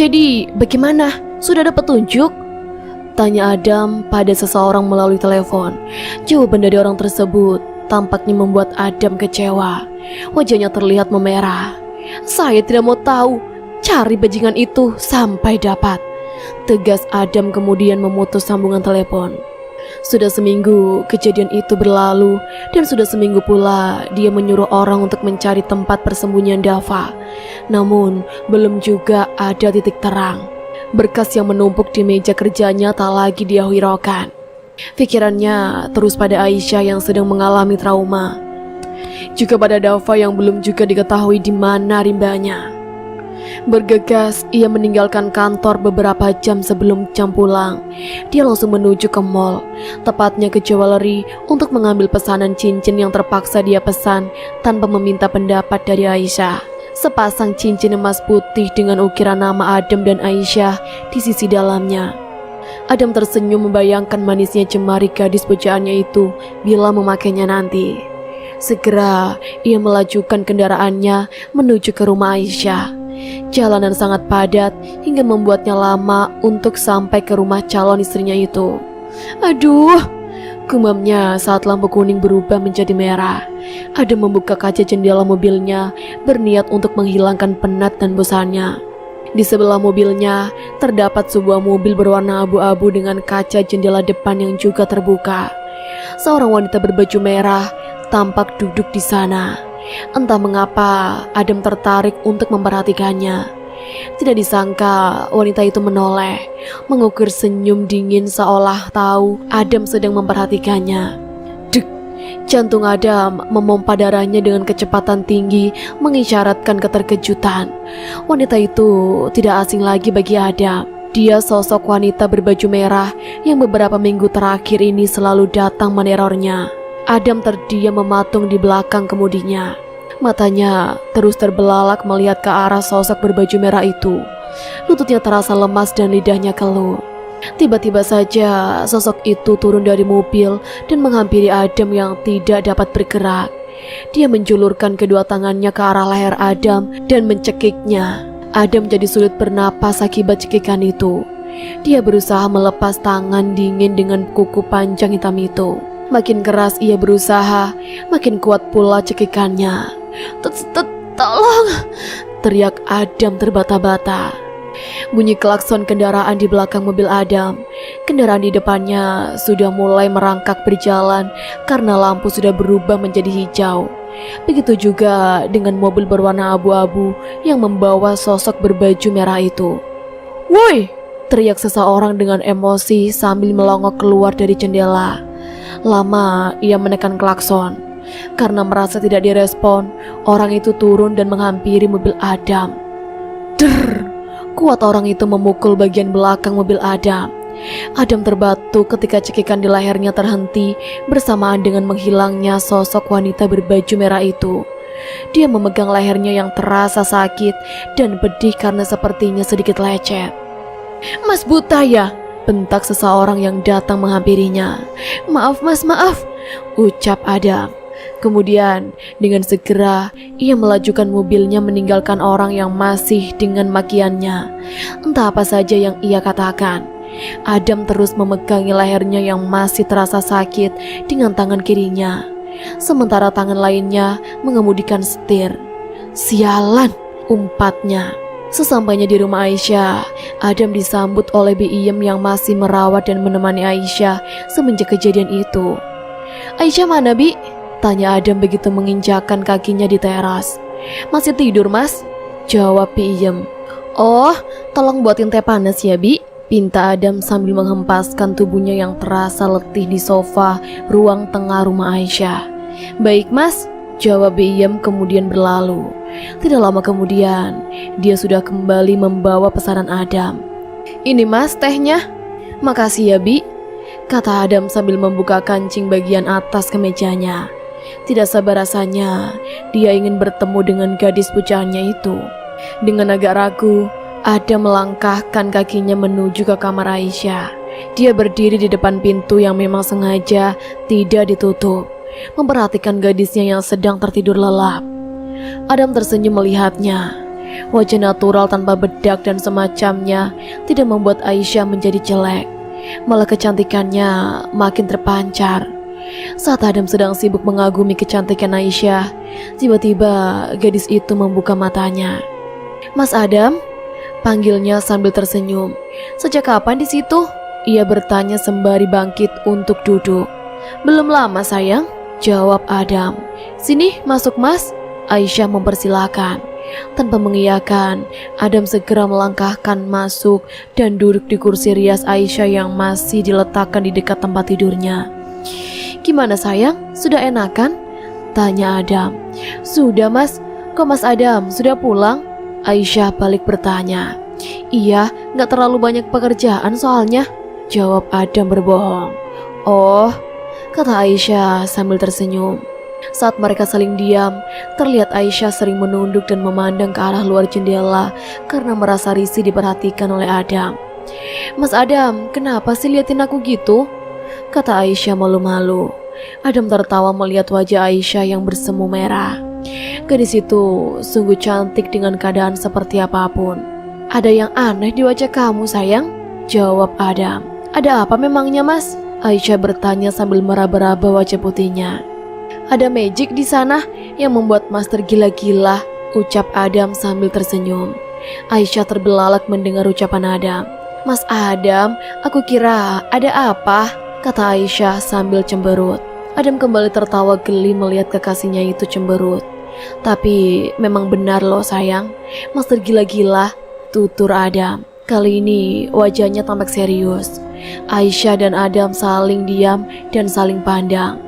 Jadi, bagaimana? Sudah ada petunjuk? Tanya Adam pada seseorang melalui telepon. Jawaban dari orang tersebut tampaknya membuat Adam kecewa. Wajahnya terlihat memerah. Saya tidak mau tahu. Cari bajingan itu sampai dapat. Tegas Adam kemudian memutus sambungan telepon. Sudah seminggu kejadian itu berlalu dan sudah seminggu pula dia menyuruh orang untuk mencari tempat persembunyian Dava. Namun belum juga ada titik terang. Berkas yang menumpuk di meja kerjanya tak lagi dia hiraukan. Pikirannya terus pada Aisyah yang sedang mengalami trauma. Juga pada Dava yang belum juga diketahui di mana rimbanya. Bergegas, ia meninggalkan kantor beberapa jam sebelum jam pulang. Dia langsung menuju ke mall, tepatnya ke jewelry untuk mengambil pesanan cincin yang terpaksa dia pesan tanpa meminta pendapat dari Aisyah. Sepasang cincin emas putih dengan ukiran nama Adam dan Aisyah di sisi dalamnya. Adam tersenyum membayangkan manisnya jemari gadis pujaannya itu bila memakainya nanti. Segera ia melajukan kendaraannya menuju ke rumah Aisyah. Jalanan sangat padat hingga membuatnya lama untuk sampai ke rumah calon istrinya itu. Aduh, gumamnya saat lampu kuning berubah menjadi merah. Adam membuka kaca jendela mobilnya, berniat untuk menghilangkan penat dan bosannya. Di sebelah mobilnya terdapat sebuah mobil berwarna abu-abu dengan kaca jendela depan yang juga terbuka. Seorang wanita berbaju merah tampak duduk di sana. Entah mengapa Adam tertarik untuk memperhatikannya. Tidak disangka wanita itu menoleh, mengukir senyum dingin seolah tahu Adam sedang memperhatikannya. Dek, jantung Adam memompa darahnya dengan kecepatan tinggi mengisyaratkan keterkejutan. Wanita itu tidak asing lagi bagi Adam. Dia sosok wanita berbaju merah yang beberapa minggu terakhir ini selalu datang menerornya. Adam terdiam mematung di belakang kemudinya. Matanya terus terbelalak melihat ke arah sosok berbaju merah itu. Lututnya terasa lemas dan lidahnya keluh. Tiba-tiba saja sosok itu turun dari mobil dan menghampiri Adam yang tidak dapat bergerak. Dia menjulurkan kedua tangannya ke arah leher Adam dan mencekiknya. Adam jadi sulit bernapas akibat cekikan itu. Dia berusaha melepas tangan dingin dengan kuku panjang hitam itu. Makin keras ia berusaha, makin kuat pula cekikannya. Tolong! Teriak Adam terbata-bata. Bunyi klakson kendaraan di belakang mobil Adam. Kendaraan di depannya sudah mulai merangkak berjalan karena lampu sudah berubah menjadi hijau. Begitu juga dengan mobil berwarna abu-abu yang membawa sosok berbaju merah itu. Woi! Teriak seseorang dengan emosi sambil melongok keluar dari jendela. Lama ia menekan klakson. Karena merasa tidak direspon, orang itu turun dan menghampiri mobil Adam. Der! Kuat orang itu memukul bagian belakang mobil Adam. Adam terbatu ketika cekikan di lehernya terhenti bersamaan dengan menghilangnya sosok wanita berbaju merah itu. Dia memegang lehernya yang terasa sakit dan pedih karena sepertinya sedikit lecet. Mas buta ya? Bentak seseorang yang datang menghampirinya. Maaf mas, maaf, ucap Adam. Kemudian dengan segera ia melajukan mobilnya meninggalkan orang yang masih dengan makiannya. Entah apa saja yang ia katakan. Adam terus memegangi lehernya yang masih terasa sakit dengan tangan kirinya. Sementara tangan lainnya mengemudikan setir. Sialan, umpatnya. Sesampainya di rumah Aisyah, Adam disambut oleh Bi Iem yang masih merawat dan menemani Aisyah semenjak kejadian itu. Aisyah mana Bi? Tanya Adam begitu menginjakkan kakinya di teras. Masih tidur mas? Jawab Bi Iem. Oh, tolong buatin teh panas ya Bi? Pinta Adam sambil menghempaskan tubuhnya yang terasa letih di sofa ruang tengah rumah Aisyah. Baik mas, jawab Bi Iem kemudian berlalu. Tidak lama kemudian, dia sudah kembali membawa pesanan Adam. Ini mas tehnya. Makasih ya Bi, kata Adam sambil membuka kancing bagian atas kemejanya. Tidak sabar rasanya, dia ingin bertemu dengan gadis pujaannya itu. Dengan agak ragu, Adam melangkahkan kakinya menuju ke kamar Aisyah. Dia berdiri di depan pintu yang memang sengaja tidak ditutup, memperhatikan gadisnya yang sedang tertidur lelap. Adam tersenyum melihatnya. Wajah natural tanpa bedak dan semacamnya tidak membuat Aisyah menjadi jelek. Malah kecantikannya makin terpancar. Saat Adam sedang sibuk mengagumi kecantikan Aisyah, tiba-tiba gadis itu membuka matanya. "Mas Adam?" panggilnya sambil tersenyum. "Sejak kapan di situ?" ia bertanya sembari bangkit untuk duduk. "Belum lama sayang," jawab Adam. "Sini masuk mas." Aisyah mempersilahkan. Tanpa mengiyakan, Adam segera melangkahkan masuk dan duduk di kursi rias Aisyah yang masih diletakkan di dekat tempat tidurnya. "Gimana sayang, sudah enakan?" tanya Adam. "Sudah mas, kok mas Adam sudah pulang?" Aisyah balik bertanya. "Iya, gak terlalu banyak pekerjaan soalnya," jawab Adam berbohong. "Oh," kata Aisyah sambil tersenyum. Saat mereka saling diam, terlihat Aisyah sering menunduk dan memandang ke arah luar jendela karena merasa risih diperhatikan oleh Adam. "Mas Adam, kenapa sih liatin aku gitu?" kata Aisyah malu-malu. Adam tertawa melihat wajah Aisyah yang bersemu merah. Gadis itu sungguh cantik dengan keadaan seperti apapun. "Ada yang aneh di wajah kamu sayang," jawab Adam. "Ada apa memangnya mas?" Aisyah bertanya sambil meraba-raba wajah putihnya. "Ada magic di sana yang membuat mas tergila-gila," ucap Adam sambil tersenyum. Aisyah terbelalak mendengar ucapan Adam. "Mas Adam, aku kira ada apa?" kata Aisyah sambil cemberut. Adam kembali tertawa geli melihat kekasihnya itu cemberut. "Tapi memang benar loh sayang, mas tergila-gila," tutur Adam. Kali ini wajahnya tampak serius. Aisyah dan Adam saling diam dan saling pandang.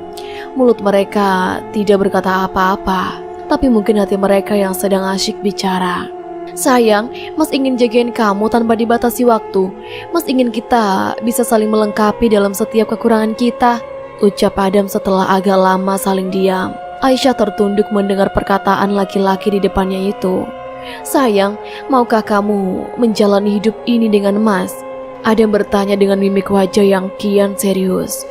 Mulut mereka tidak berkata apa-apa, tapi mungkin hati mereka yang sedang asyik bicara. "Sayang, mas ingin jagain kamu tanpa dibatasi waktu. Mas ingin kita bisa saling melengkapi dalam setiap kekurangan kita," ucap Adam setelah agak lama saling diam. Aisyah tertunduk mendengar perkataan laki-laki di depannya itu. "Sayang, maukah kamu menjalani hidup ini dengan mas?" Adam bertanya dengan mimik wajah yang kian serius.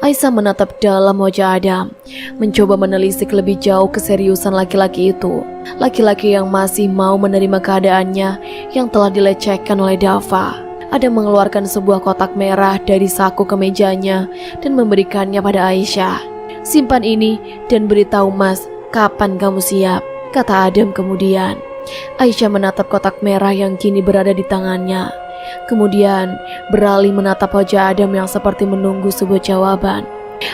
Aisyah menatap dalam wajah Adam, mencoba menelisik lebih jauh keseriusan laki-laki itu. Laki-laki yang masih mau menerima keadaannya yang telah dilecehkan oleh Dava. Adam mengeluarkan sebuah kotak merah dari saku kemejanya dan memberikannya pada Aisyah. "Simpan ini dan beritahu mas kapan kamu siap," kata Adam kemudian. Aisyah menatap kotak merah yang kini berada di tangannya. Kemudian beralih menatap wajah Adam yang seperti menunggu sebuah jawaban.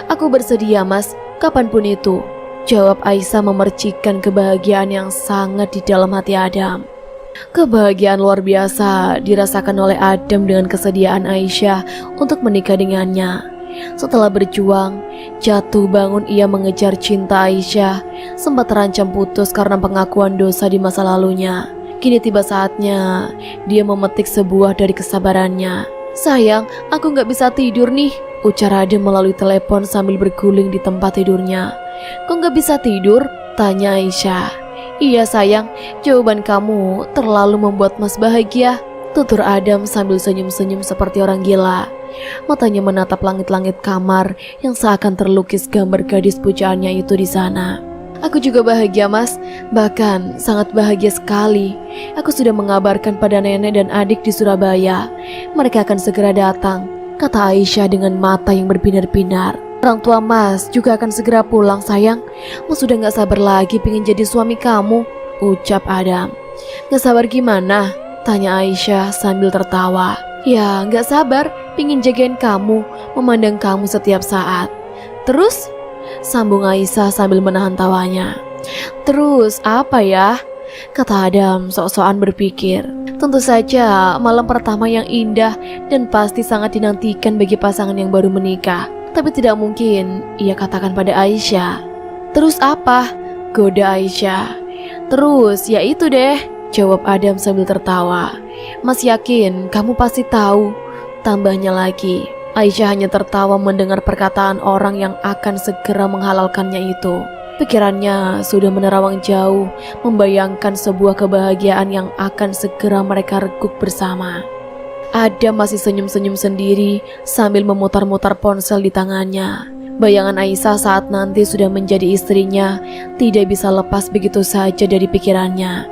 "Aku bersedia mas, kapanpun itu," jawab Aisyah memercikkan kebahagiaan yang sangat di dalam hati Adam. Kebahagiaan luar biasa dirasakan oleh Adam dengan kesediaan Aisyah untuk menikah dengannya. Setelah berjuang, jatuh bangun ia mengejar cinta Aisyah, sempat terancam putus karena pengakuan dosa di masa lalunya. Kini tiba saatnya dia memetik sebuah dari kesabarannya. "Sayang, aku gak bisa tidur nih," ucar Adam melalui telepon sambil berguling di tempat tidurnya. "Kok gak bisa tidur?" tanya Aisyah. "Iya sayang, jawaban kamu terlalu membuat mas bahagia," tutur Adam sambil senyum-senyum seperti orang gila. Matanya menatap langit-langit kamar yang seakan terlukis gambar gadis pujaannya itu di sana. "Aku juga bahagia mas, bahkan sangat bahagia sekali. Aku sudah mengabarkan pada nenek dan adik di Surabaya. Mereka akan segera datang," kata Aisyah dengan mata yang berbinar-binar. "Orang tua mas juga akan segera pulang sayang. Mas sudah gak sabar lagi pengen jadi suami kamu," ucap Adam. "Gak sabar gimana?" tanya Aisyah sambil tertawa. "Ya gak sabar, pengen jagain kamu, memandang kamu setiap saat." "Terus?" sambung Aisyah sambil menahan tawanya. "Terus apa ya?" kata Adam sok-sokan berpikir. "Tentu saja malam pertama yang indah dan pasti sangat dinantikan bagi pasangan yang baru menikah. Tapi tidak mungkin ia katakan pada Aisyah." "Terus apa?" goda Aisyah. "Terus ya itu deh," jawab Adam sambil tertawa. "Mas yakin kamu pasti tahu," tambahnya lagi. Aisyah hanya tertawa mendengar perkataan orang yang akan segera menghalalkannya itu. Pikirannya sudah menerawang jauh, membayangkan sebuah kebahagiaan yang akan segera mereka reguk bersama. Adam masih senyum-senyum sendiri sambil memutar-mutar ponsel di tangannya. Bayangan Aisyah saat nanti sudah menjadi istrinya tidak bisa lepas begitu saja dari pikirannya.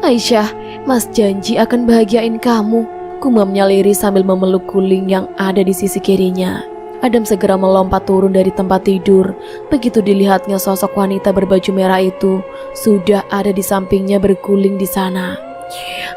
Aisyah, Mas janji akan bahagiain kamu, gumamnya lirih sambil memeluk guling yang ada di sisi kirinya. Adam segera melompat turun dari tempat tidur. Begitu dilihatnya sosok wanita berbaju merah itu sudah ada di sampingnya berguling di sana.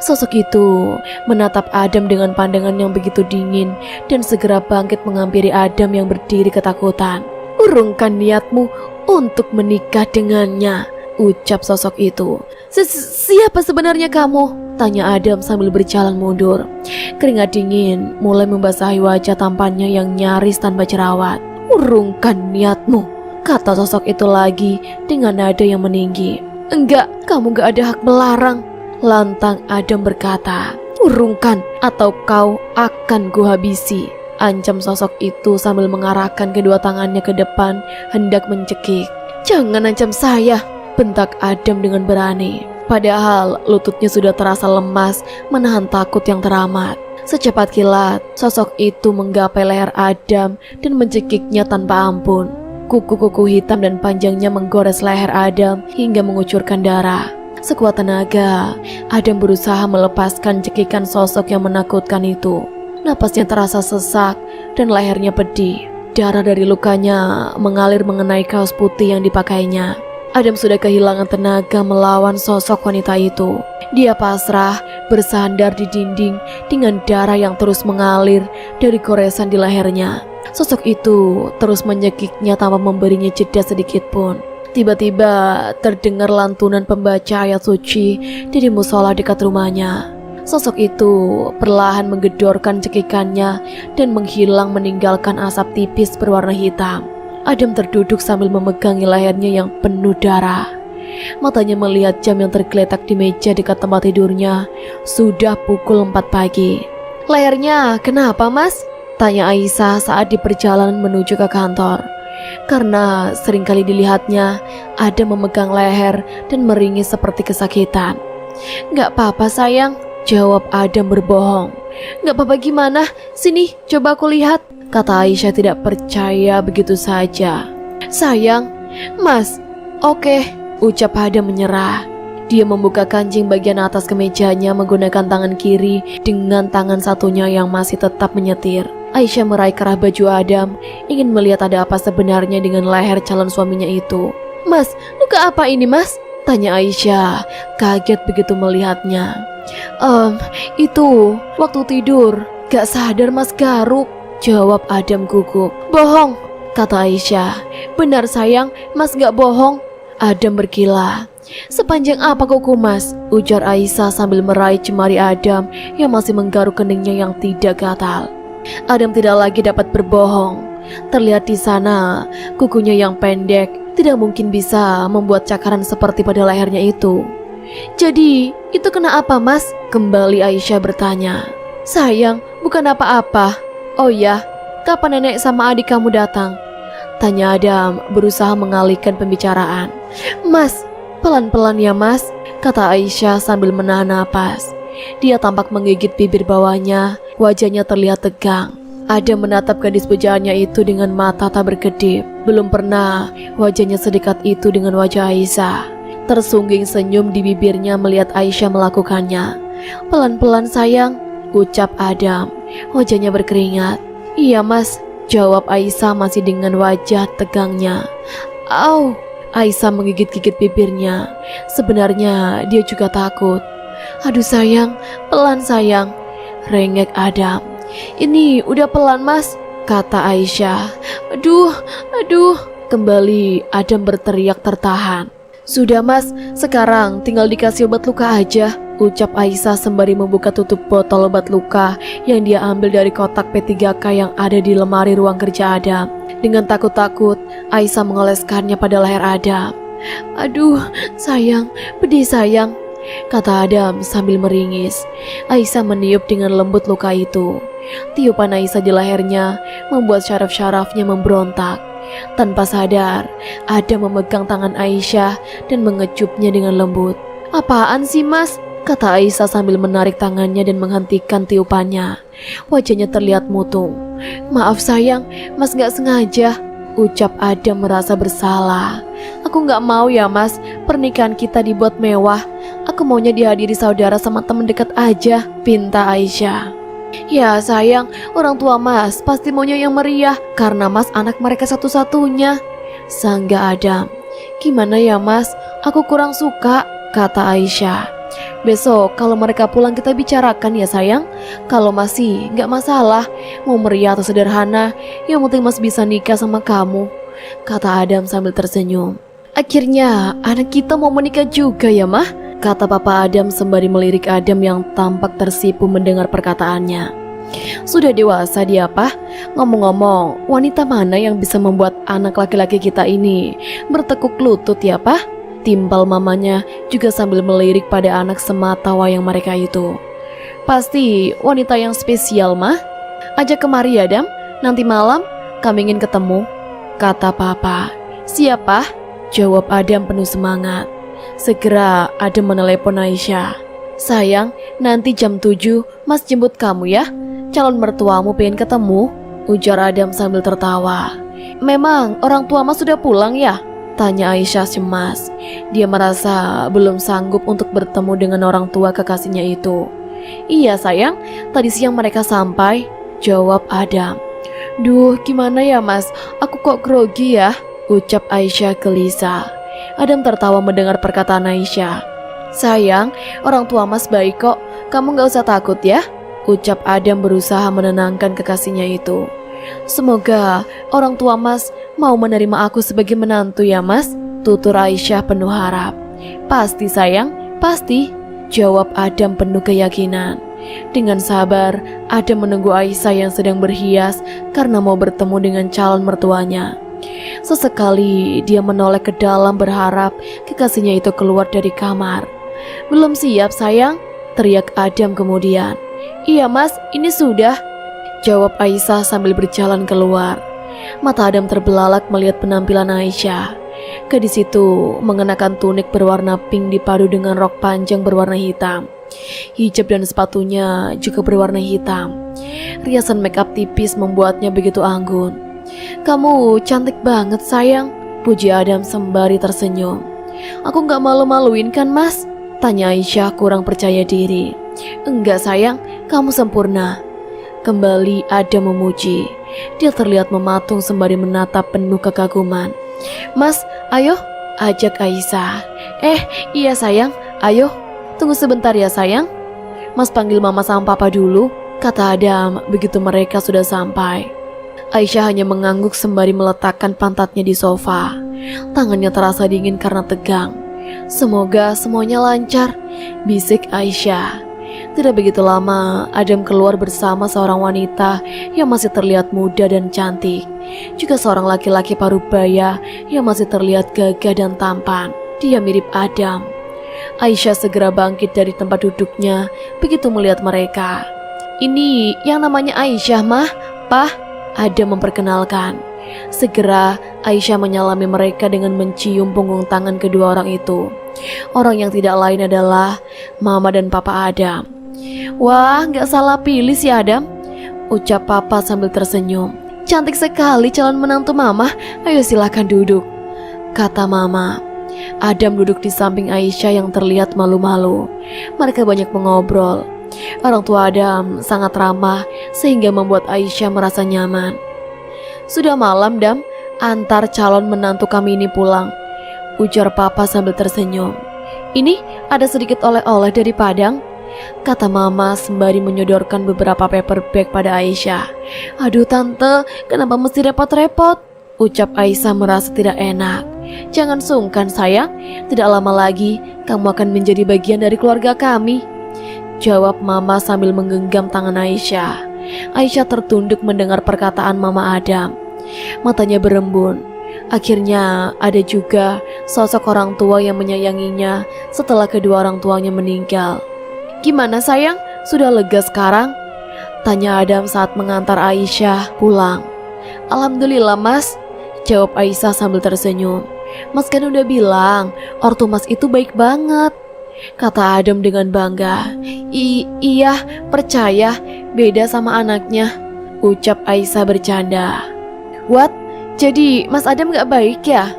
Sosok itu menatap Adam dengan pandangan yang begitu dingin dan segera bangkit menghampiri Adam yang berdiri ketakutan. "Urungkan niatmu untuk menikah dengannya," ucap sosok itu. Siapa sebenarnya kamu?" tanya Adam sambil berjalan mundur. Keringat dingin mulai membasahi wajah tampannya yang nyaris tanpa jerawat. "Urungkan niatmu," kata sosok itu lagi dengan nada yang meninggi. "Enggak, kamu gak ada hak melarang," lantang Adam berkata. "Urungkan atau kau akan kuhabisi," ancam sosok itu sambil mengarahkan kedua tangannya ke depan hendak mencekik. "Jangan ancam saya," bentak Adam dengan berani. Padahal lututnya sudah terasa lemas menahan takut yang teramat. Secepat kilat, sosok itu menggapai leher Adam dan mencekiknya tanpa ampun. Kuku-kuku hitam dan panjangnya menggores leher Adam hingga mengucurkan darah. Sekuat tenaga, Adam berusaha melepaskan cekikan sosok yang menakutkan itu. Napasnya terasa sesak dan lehernya pedih. Darah dari lukanya mengalir mengenai kaos putih yang dipakainya. Adam sudah kehilangan tenaga melawan sosok wanita itu. Dia pasrah bersandar di dinding dengan darah yang terus mengalir dari goresan di lehernya. Sosok itu terus menyekiknya tanpa memberinya jeda sedikit pun. Tiba-tiba terdengar lantunan pembaca ayat suci dari musola dekat rumahnya. Sosok itu perlahan menggedorkan cekikannya dan menghilang meninggalkan asap tipis berwarna hitam. Adam terduduk sambil memegangi lehernya yang penuh darah. Matanya melihat jam yang tergeletak di meja dekat tempat tidurnya. Sudah pukul 4 pagi. "Lehernya kenapa, Mas?" tanya Aisyah saat di perjalanan menuju ke kantor. Karena seringkali dilihatnya Adam memegang leher dan meringis seperti kesakitan. "Gak apa-apa sayang," jawab Adam berbohong. "Gak apa-apa gimana? Sini, coba aku lihat," kata Aisyah tidak percaya begitu saja. "Sayang, Mas, oke," ucap Adam menyerah. Dia membuka kancing bagian atas kemejanya menggunakan tangan kiri dengan tangan satunya yang masih tetap menyetir. Aisyah meraih kerah baju Adam, ingin melihat ada apa sebenarnya dengan leher calon suaminya itu. "Mas, luka apa ini, Mas?" tanya Aisyah, kaget begitu melihatnya. Itu waktu tidur, gak sadar Mas garuk," jawab Adam gugup. "Bohong," kata Aisyah. "Benar sayang, Mas gak bohong." Adam berkilah. "Sepanjang apa kuku Mas?" ujar Aisyah sambil meraih jemari Adam yang masih menggaruk keningnya yang tidak gatal. Adam tidak lagi dapat berbohong. Terlihat di sana, kukunya yang pendek tidak mungkin bisa membuat cakaran seperti pada lehernya itu. "Jadi, itu kena apa Mas?" kembali Aisyah bertanya. "Sayang, bukan apa-apa." "Oh ya, kapan nenek sama adik kamu datang?" tanya Adam berusaha mengalihkan pembicaraan. "Mas, pelan-pelan ya Mas," kata Aisyah sambil menahan napas. Dia tampak menggigit bibir bawahnya, wajahnya terlihat tegang. Adam menatap gadis pujaannya itu dengan mata tak berkedip. Belum pernah wajahnya sedekat itu dengan wajah Aisyah. Tersungging senyum di bibirnya melihat Aisyah melakukannya. "Pelan-pelan sayang," ucap Adam. Wajahnya berkeringat. "Iya Mas," jawab Aisyah masih dengan wajah tegangnya. "Au!" Aisyah menggigit-gigit bibirnya. Sebenarnya dia juga takut. "Aduh sayang, pelan sayang," rengek Adam. "Ini udah pelan Mas," kata Aisyah. Aduh, kembali Adam berteriak tertahan. "Sudah Mas, sekarang tinggal dikasih obat luka aja," ucap Aisyah sembari membuka tutup botol obat luka yang dia ambil dari kotak P3K yang ada di lemari ruang kerja Adam. Dengan takut-takut, Aisyah mengoleskannya pada leher Adam. "Aduh, sayang, pedih sayang," kata Adam sambil meringis. Aisyah meniup dengan lembut luka itu. Tiupan Aisyah di lehernya membuat syaraf-syarafnya memberontak. Tanpa sadar, Adam memegang tangan Aisyah dan mengecupnya dengan lembut. "Apaan sih Mas?" kata Aisyah sambil menarik tangannya dan menghentikan tiupannya. Wajahnya terlihat mutung. "Maaf sayang, Mas gak sengaja," ucap Adam merasa bersalah. "Aku gak mau ya Mas, pernikahan kita dibuat mewah. Aku Aku maunya dihadiri saudara sama teman dekat aja, pinta Aisyah. Ya sayang, orang tua Mas pasti maunya yang meriah karena Mas anak mereka satu-satunya, sangga Adam. Gimana ya Mas, aku kurang suka, kata Aisyah. Besok kalau mereka pulang kita bicarakan ya sayang. Kalau masih gak masalah, mau meriah atau sederhana, yang penting Mas bisa nikah sama kamu, kata Adam sambil tersenyum. Akhirnya anak kita mau menikah juga ya Mah, kata Papa Adam sembari melirik Adam yang tampak tersipu mendengar perkataannya. Sudah dewasa dia Pak. Ngomong-ngomong, wanita mana yang bisa membuat anak laki-laki kita ini bertekuk lutut ya Pak? Timpal mamanya juga sambil melirik pada anak semata wayang mereka itu. Pasti wanita yang spesial Mah. Ajak kemari Adam, nanti malam kami ingin ketemu, kata Papa. Siapa? Jawab Adam penuh semangat. Segera Adam menelepon Aisyah. Sayang, nanti jam 7 Mas jemput kamu ya. Calon mertuamu pengen ketemu, ujar Adam sambil tertawa. Memang orang tua Mas sudah pulang ya? Tanya Aisyah cemas. Dia merasa belum sanggup untuk bertemu dengan orang tua kekasihnya itu. Iya sayang, tadi siang mereka sampai, jawab Adam. Duh, gimana ya Mas, aku kok grogi ya, ucap Aisyah gelisah. Adam tertawa mendengar perkataan Aisyah. Sayang, orang tua Mas baik kok, kamu gak usah takut ya, ucap Adam berusaha menenangkan kekasihnya itu. Semoga orang tua Mas mau menerima aku sebagai menantu ya Mas, tutur Aisyah penuh harap. Pasti sayang, pasti, jawab Adam penuh keyakinan. Dengan sabar, Adam menunggu Aisyah yang sedang berhias karena mau bertemu dengan calon mertuanya. Sesekali dia menoleh ke dalam berharap kekasihnya itu keluar dari kamar. Belum siap sayang, teriak Adam kemudian. Iya Mas, ini sudah, jawab Aisyah sambil berjalan keluar. Mata Adam terbelalak melihat penampilan Aisyah. Gadis itu mengenakan tunik berwarna pink dipadu dengan rok panjang berwarna hitam. Hijab dan sepatunya juga berwarna hitam. Riasan make-up tipis membuatnya begitu anggun. Kamu cantik banget sayang, puji Adam sembari tersenyum. Aku gak malu-maluin kan Mas? Tanya Aisyah kurang percaya diri. Enggak sayang, kamu sempurna, kembali Adam memuji. Dia terlihat mematung sembari menatap penuh kekaguman. Mas, ayo, ajak Aisyah. Iya sayang, ayo, tunggu sebentar ya sayang. Mas panggil mama sama papa dulu, kata Adam begitu mereka sudah sampai. Aisyah hanya mengangguk sembari meletakkan pantatnya di sofa. Tangannya terasa dingin karena tegang. Semoga semuanya lancar, bisik Aisyah. Tidak begitu lama, Adam keluar bersama seorang wanita yang masih terlihat muda dan cantik. Juga seorang laki-laki parubaya yang masih terlihat gagah dan tampan. Dia mirip Adam. Aisyah segera bangkit dari tempat duduknya begitu melihat mereka. Ini yang namanya Aisyah Mah, Pah, Adam memperkenalkan. Segera Aisyah menyalami mereka dengan mencium punggung tangan kedua orang itu. Orang yang tidak lain adalah Mama dan Papa Adam. Wah, gak salah pilih si Adam, ucap Papa sambil tersenyum. Cantik sekali calon menantu Mama, ayo silakan duduk, kata Mama. Adam duduk di samping Aisyah yang terlihat malu-malu. Mereka banyak mengobrol. Orang tua Adam sangat ramah sehingga membuat Aisyah merasa nyaman. Sudah malam Dam, antar calon menantu kami ini pulang, ujar Papa sambil tersenyum. Ini ada sedikit oleh-oleh dari Padang, kata Mama sembari menyodorkan beberapa paper bag pada Aisyah. Aduh Tante, kenapa mesti repot-repot, ucap Aisyah merasa tidak enak. Jangan sungkan sayang, tidak lama lagi kamu akan menjadi bagian dari keluarga kami, jawab Mama sambil menggenggam tangan Aisyah. Aisyah tertunduk mendengar perkataan Mama Adam. Matanya berembun. Akhirnya ada juga sosok orang tua yang menyayanginya setelah kedua orang tuanya meninggal. Gimana sayang, sudah lega sekarang? Tanya Adam saat mengantar Aisyah pulang. Alhamdulillah Mas, jawab Aisyah sambil tersenyum. Mas kan udah bilang, ortu Mas itu baik banget, kata Adam dengan bangga. Iya, percaya, beda sama anaknya, ucap Aisyah bercanda. What? Jadi Mas Adam gak baik ya?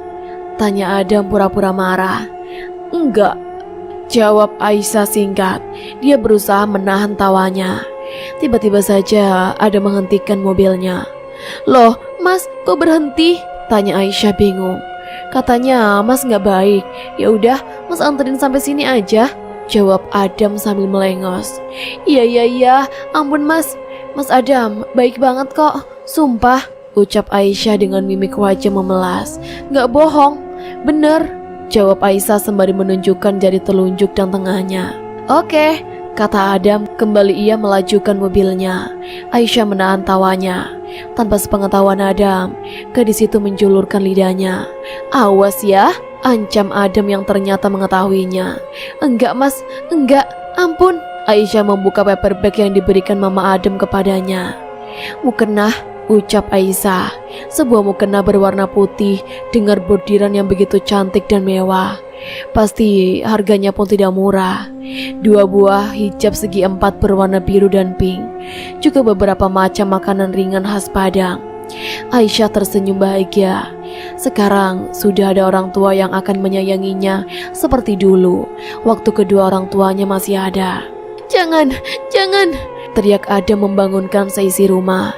Tanya Adam pura-pura marah. Enggak, Jawab Aisyah singkat. Dia berusaha menahan tawanya. Tiba-tiba saja Adam menghentikan mobilnya. Loh, Mas, kok berhenti? Tanya Aisyah bingung. Katanya Mas nggak baik. Ya udah, Mas anterin sampai sini aja. Jawab Adam sambil melengos. Iya, ampun Mas. Mas Adam, baik banget kok. Sumpah, ucap Aisyah dengan mimik wajah memelas. Nggak bohong, bener. Jawab Aisyah sembari menunjukkan jari telunjuk dan tengahnya. Oke, kata Adam. Kembali ia melajukan mobilnya. Aisyah menahan tawanya. Tanpa sepengetahuan Adam, gadis itu menjulurkan lidahnya. Awas ya, ancam Adam yang ternyata mengetahuinya. Enggak Mas, enggak, ampun. Aisyah membuka paper bag yang diberikan Mama Adam kepadanya. Mukena, ucap Aisyah. Sebuah mukena berwarna putih dengan bordiran yang begitu cantik dan mewah. Pasti harganya pun tidak murah. 2 buah hijab segi 4 berwarna biru dan pink. Juga beberapa macam makanan ringan khas Padang. Aisyah tersenyum bahagia. Sekarang sudah ada orang tua yang akan menyayanginya seperti dulu, waktu kedua orang tuanya masih ada. Jangan, teriak Adam membangunkan seisi rumah.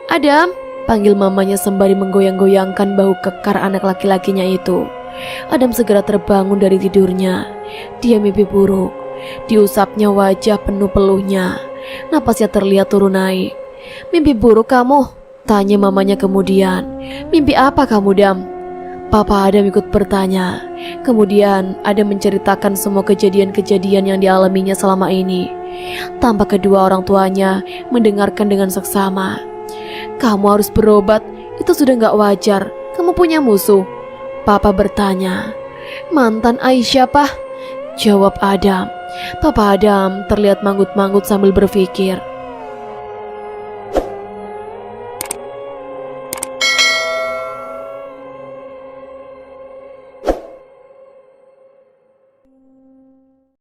Adam, panggil mamanya sembari menggoyang-goyangkan bahu kekar anak laki-lakinya itu. Adam segera terbangun dari tidurnya. Dia mimpi buruk. Diusapnya wajah penuh peluhnya. Napasnya terlihat turun naik. Mimpi buruk kamu? Tanya mamanya kemudian. Mimpi apa kamu, Dam? Papa Adam ikut bertanya. Kemudian Adam menceritakan semua kejadian-kejadian yang dialaminya selama ini. Tampak kedua orang tuanya mendengarkan dengan seksama. Kamu harus berobat, itu sudah gak wajar. Kamu punya musuh? Papa bertanya. Mantan Aisyah, Pak, jawab Adam. Papa Adam terlihat manggut-manggut sambil berpikir.